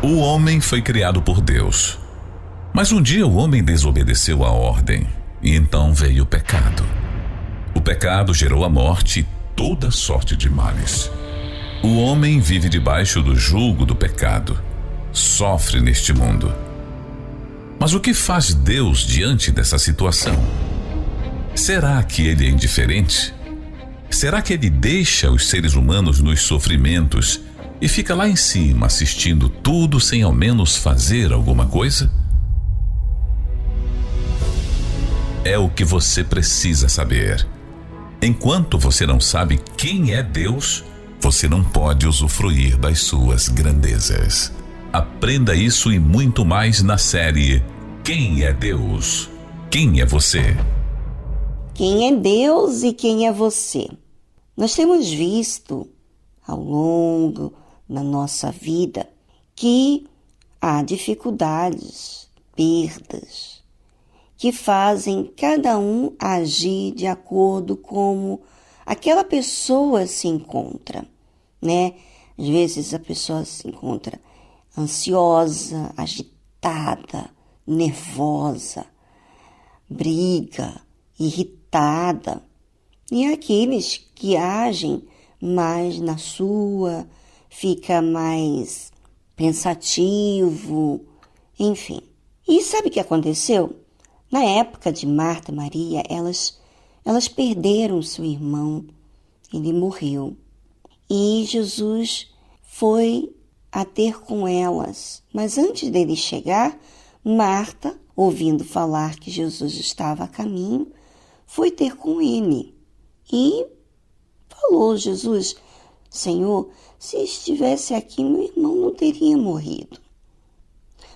O homem foi criado por Deus. Mas um dia o homem desobedeceu a ordem e então veio o pecado. O pecado gerou a morte e toda sorte de males. O homem vive debaixo do jugo do pecado, sofre neste mundo. Mas o que faz Deus diante dessa situação? Será que ele é indiferente? Será que ele deixa os seres humanos nos sofrimentos e fica lá em cima assistindo tudo sem ao menos fazer alguma coisa? É o que você precisa saber. Enquanto você não sabe quem é Deus, você não pode usufruir das suas grandezas. Aprenda isso e muito mais na série Quem é Deus? Quem é você? Quem é Deus e quem é você? Nós temos visto ao longo da nossa vida que há dificuldades, perdas, que fazem cada um agir de acordo com aquela pessoa se encontra, né? Às vezes a pessoa se encontra ansiosa, agitada, nervosa, briga, irritada. E aqueles que agem mais na sua, fica mais pensativo, enfim. E sabe o que aconteceu? Na época de Marta e Maria, elas perderam seu irmão, ele morreu. E Jesus foi a ter com elas. Mas antes dele chegar, Marta, ouvindo falar que Jesus estava a caminho, foi ter com ele. E falou: Jesus, Senhor, se estivesse aqui, meu irmão não teria morrido.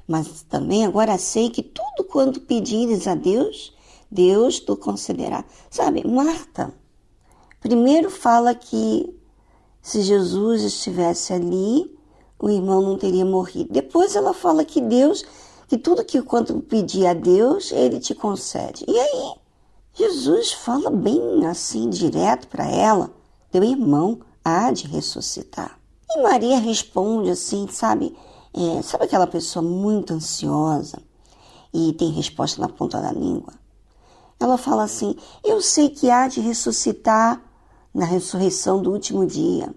Mas também agora sei que tudo quanto pedires a Deus, Deus te concederá. Sabe, Marta, primeiro fala que se Jesus estivesse ali, o irmão não teria morrido. Depois ela fala que Deus, que tudo que quanto pedir a Deus, Ele te concede. E aí, Jesus fala bem assim, direto para ela: teu irmão há de ressuscitar. E Maria responde assim, sabe aquela pessoa muito ansiosa e tem resposta na ponta da língua? Ela fala assim: eu sei que há de ressuscitar na ressurreição do último dia.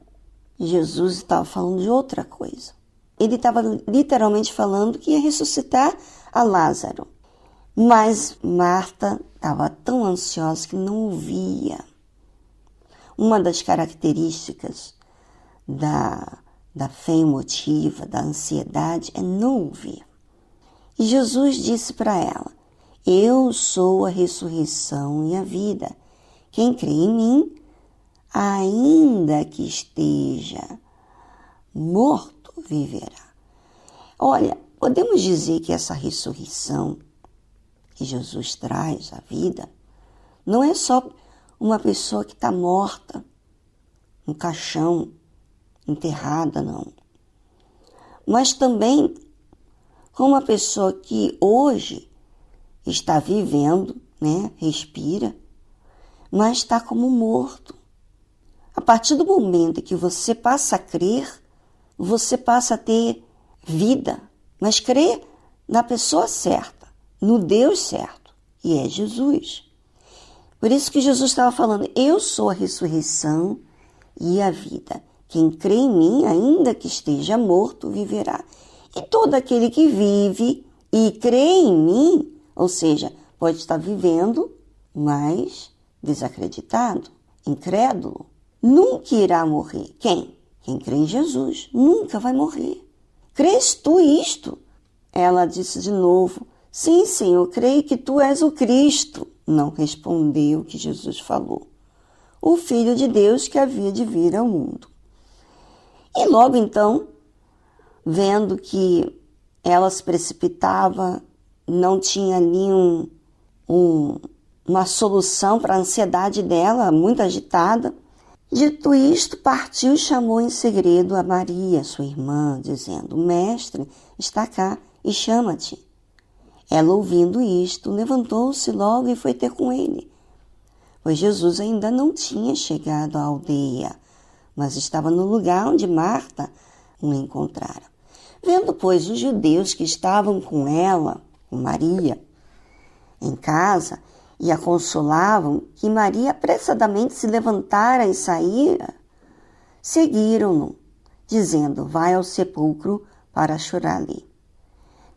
E Jesus estava falando de outra coisa. Ele estava literalmente falando que ia ressuscitar a Lázaro. Mas Marta estava tão ansiosa que não ouvia. Uma das características da fé emotiva, da ansiedade, é não ouvir. E Jesus disse para ela: eu sou a ressurreição e a vida. Quem crê em mim, ainda que esteja morto, viverá. Olha, podemos dizer que essa ressurreição que Jesus traz à vida não é só uma pessoa que está morta, no caixão, enterrada, não. Mas também com uma pessoa que hoje está vivendo, né, respira, mas está como morto. A partir do momento que você passa a crer, você passa a ter vida, mas crer na pessoa certa, no Deus certo, e é Jesus. Por isso que Jesus estava falando: eu sou a ressurreição e a vida. Quem crê em mim, ainda que esteja morto, viverá. E todo aquele que vive e crê em mim, ou seja, pode estar vivendo, mas desacreditado, incrédulo, nunca irá morrer. Quem? Quem crê em Jesus nunca vai morrer. Crês tu isto? Ela disse de novo: sim, Senhor, creio que tu és o Cristo. Não respondeu o que Jesus falou: o Filho de Deus que havia de vir ao mundo. E logo então, vendo que ela se precipitava, não tinha ali uma solução para a ansiedade dela, muito agitada, dito isto, partiu e chamou em segredo a Maria, sua irmã, dizendo: o mestre está cá e chama-te. Ela, ouvindo isto, levantou-se logo e foi ter com ele, pois Jesus ainda não tinha chegado à aldeia, mas estava no lugar onde Marta o encontrara. Vendo, pois, os judeus que estavam com ela, com Maria, em casa, e a consolavam, que Maria apressadamente se levantara e saíra, seguiram-no, dizendo: vai ao sepulcro para chorar ali.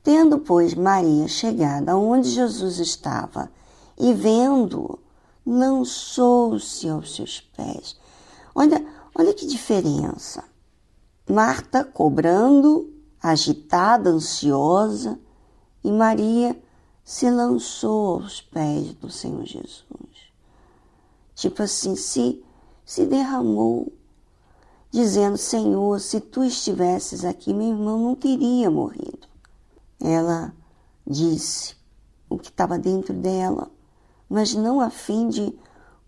Tendo, pois, Maria chegado aonde Jesus estava, e vendo-o, lançou-se aos seus pés. Olha que diferença. Marta cobrando, agitada, ansiosa, e Maria se lançou aos pés do Senhor Jesus. Tipo assim, se derramou, dizendo: Senhor, se tu estivesses aqui, meu irmão não teria morrido. Ela disse o que estava dentro dela, mas não a fim de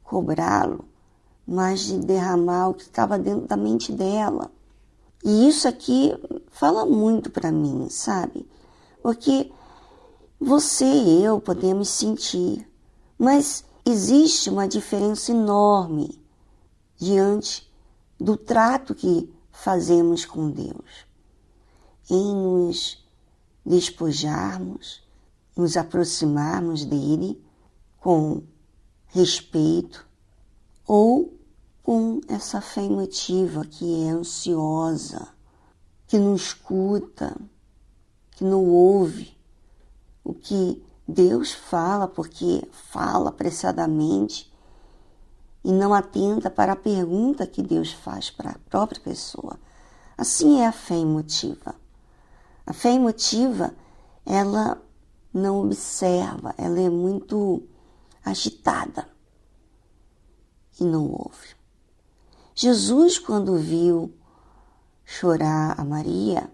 cobrá-lo, mas de derramar o que estava dentro da mente dela. E isso aqui fala muito para mim, sabe? Porque você e eu podemos sentir, mas existe uma diferença enorme diante do trato que fazemos com Deus, em nos despojarmos, nos aproximarmos dele com respeito ou com essa fé emotiva que é ansiosa, que não escuta, que não ouve o que Deus fala, porque fala apressadamente e não atenta para a pergunta que Deus faz para a própria pessoa. Assim é a fé emotiva. A fé emotiva, ela não observa, ela é muito agitada e não ouve. Jesus, quando viu chorar a Maria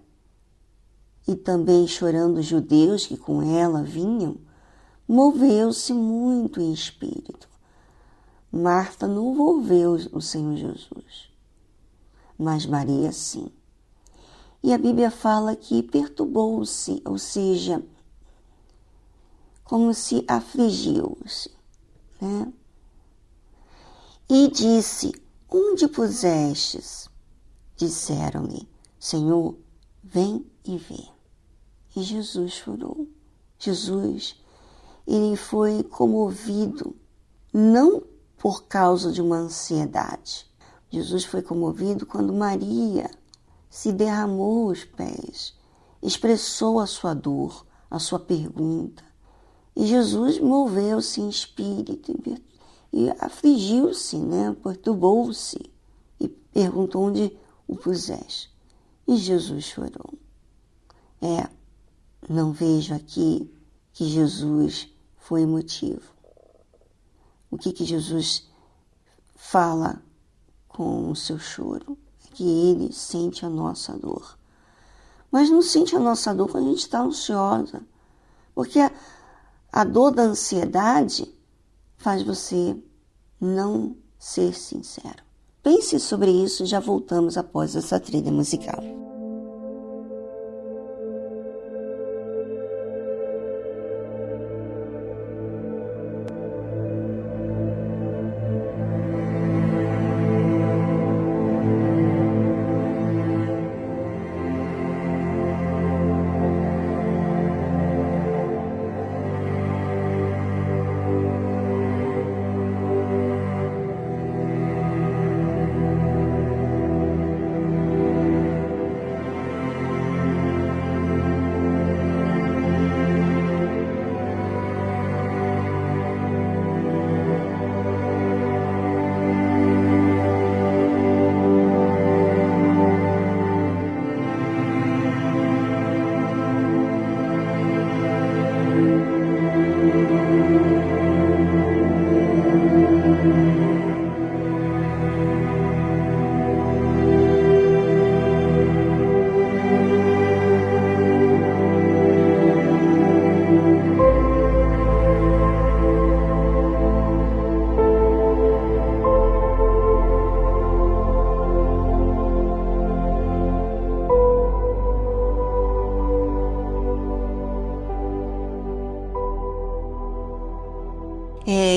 e também chorando os judeus que com ela vinham, moveu-se muito em espírito. Marta não envolveu o Senhor Jesus, mas Maria sim. E a Bíblia fala que perturbou-se, ou seja, como se afligiu-se, né? E disse: onde pusestes? Disseram-lhe: Senhor, vem e vê. E Jesus chorou. Jesus, ele foi comovido, não por causa de uma ansiedade. Jesus foi comovido quando Maria se derramou aos pés, expressou a sua dor, a sua pergunta. E Jesus moveu-se em espírito e afligiu-se, né? Perturbou-se e perguntou: onde o puseste? E Jesus chorou. Não vejo aqui que Jesus foi emotivo. O que Jesus fala com o seu choro é que ele sente a nossa dor. Mas não sente a nossa dor quando a gente está ansiosa. Porque a dor da ansiedade faz você não ser sincero. Pense sobre isso e já voltamos após essa trilha musical.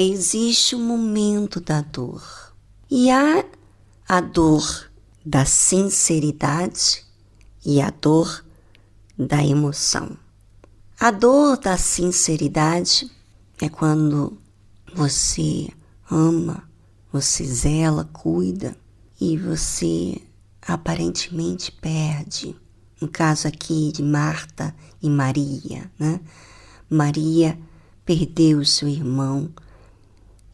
Existe um momento da dor. E há a dor da sinceridade e a dor da emoção. A dor da sinceridade é quando você ama, você zela, cuida e você aparentemente perde. No caso aqui de Marta e Maria, né? Maria perdeu seu irmão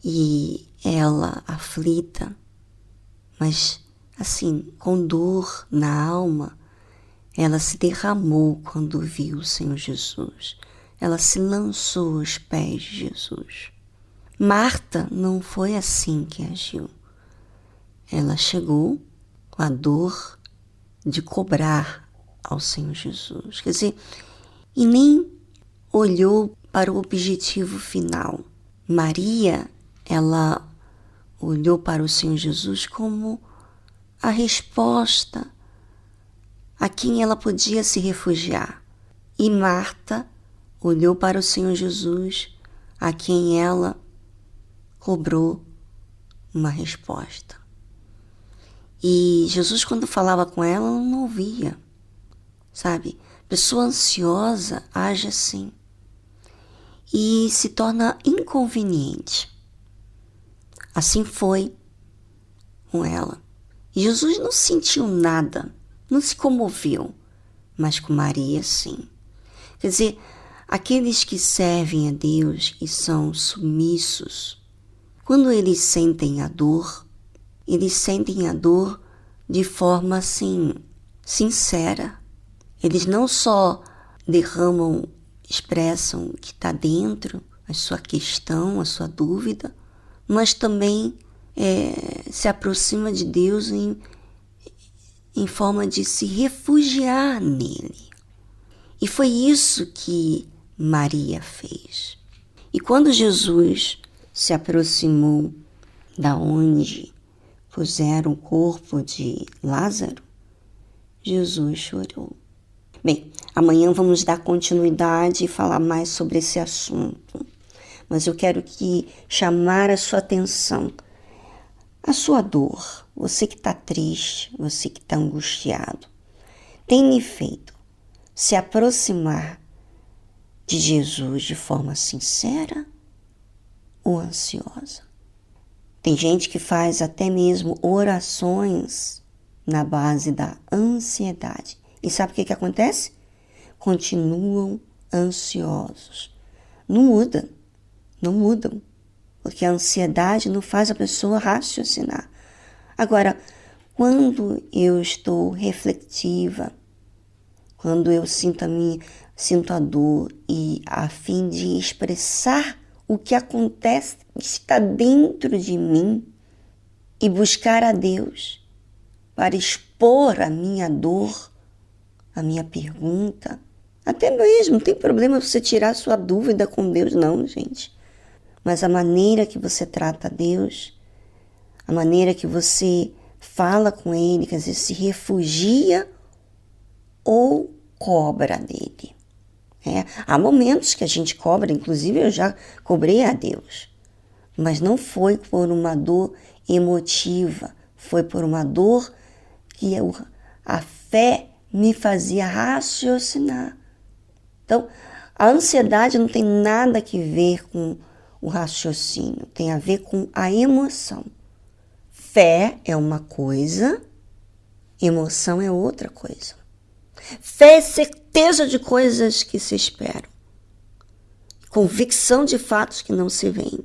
e ela, aflita, mas assim, com dor na alma, ela se derramou quando viu o Senhor Jesus. Ela se lançou aos pés de Jesus. Marta não foi assim que agiu. Ela chegou com a dor de cobrar ao Senhor Jesus. Quer dizer, e nem olhou para o objetivo final. Maria, ela olhou para o Senhor Jesus como a resposta a quem ela podia se refugiar. E Marta olhou para o Senhor Jesus, a quem ela cobrou uma resposta. E Jesus, quando falava com ela, ela não ouvia, sabe? Pessoa ansiosa age assim e se torna inconveniente. Assim foi com ela. E Jesus não sentiu nada, não se comoveu, mas com Maria sim. Quer dizer, aqueles que servem a Deus e são submissos, quando eles sentem a dor de forma assim, sincera. Eles não só derramam, expressam o que está dentro, a sua questão, a sua dúvida, mas também se aproxima de Deus em forma de se refugiar nele. E foi isso que Maria fez. E quando Jesus se aproximou da onde puseram o corpo de Lázaro, Jesus chorou. Bem, amanhã vamos dar continuidade e falar mais sobre esse assunto. Mas eu quero chamar a sua atenção. A sua dor, você que está triste, você que está angustiado, tem lhe feito se aproximar de Jesus de forma sincera ou ansiosa? Tem gente que faz até mesmo orações na base da ansiedade. E sabe o que acontece? Continuam ansiosos. Não mudam. Porque a ansiedade não faz a pessoa raciocinar. Agora, quando eu estou reflexiva, quando eu sinto a dor e a fim de expressar o que acontece, que está dentro de mim, e buscar a Deus para expor a minha dor, a minha pergunta, até mesmo, não tem problema você tirar sua dúvida com Deus, não, gente. Mas a maneira que você trata a Deus, a maneira que você fala com Ele, quer dizer, se refugia ou cobra dele. Há momentos que a gente cobra, inclusive eu já cobrei a Deus, mas não foi por uma dor emotiva, foi por uma dor que a fé me fazia raciocinar. Então, a ansiedade não tem nada que ver com o raciocínio, tem a ver com a emoção. Fé é uma coisa, emoção é outra coisa. Fé é certeza de coisas que se esperam, convicção de fatos que não se veem.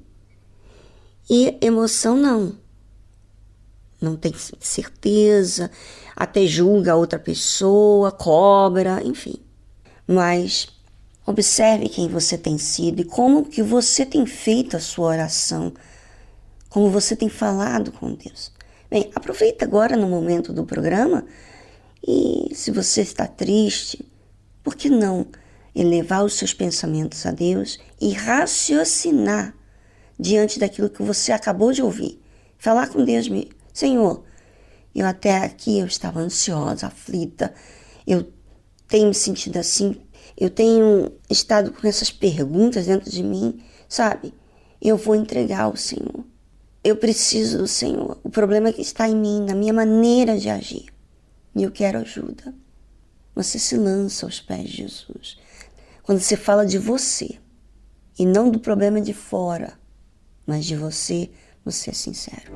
E emoção não tem certeza, até julga a outra pessoa, cobra, enfim. Mas observe quem você tem sido e como que você tem feito a sua oração, como você tem falado com Deus. Bem, aproveita agora no momento do programa e se você está triste, por que não elevar os seus pensamentos a Deus e raciocinar diante daquilo que você acabou de ouvir? Falar com Deus, Senhor, eu até aqui eu estava ansiosa, aflita, eu tenho me sentido assim, eu tenho estado com essas perguntas dentro de mim, sabe? Eu vou entregar ao Senhor. Eu preciso do Senhor. O problema é que está em mim, na minha maneira de agir. E eu quero ajuda. você se lança aos pés de Jesus. Quando você fala de você, e não do problema de fora, mas de você, você é sincero.